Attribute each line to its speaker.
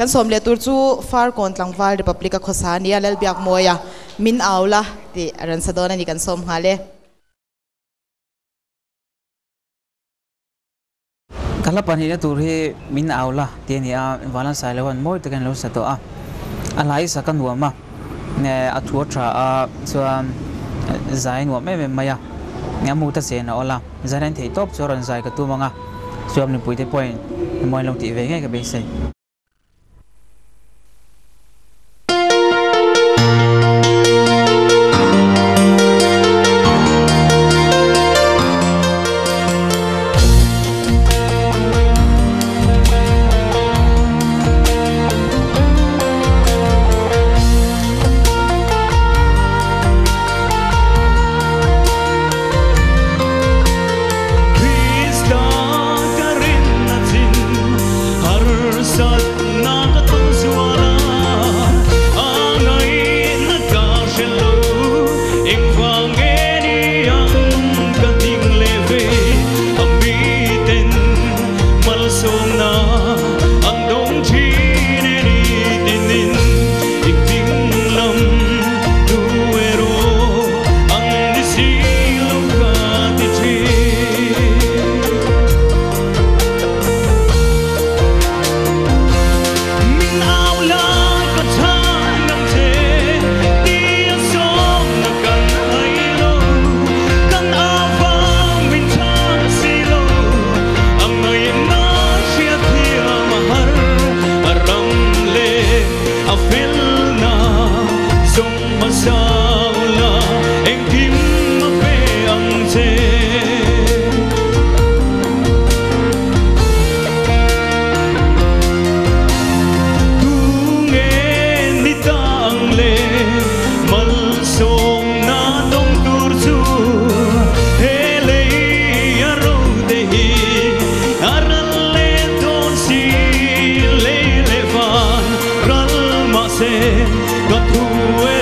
Speaker 1: kan som le tur chu far kon tlangwal republic khosania lel biak moya min aula ti ran sadona ni kan som hale
Speaker 2: kala pani na tur hi min aula ti ni a walan sai lewan moi te kan lo sa to a alai sa kan wa ma ne athua tra a chuan zain wa me maya ngamu ta se na ola zaran thei top choran zai ka tu manga chuam ni puite point moi long ti ve nge ka be se
Speaker 3: Got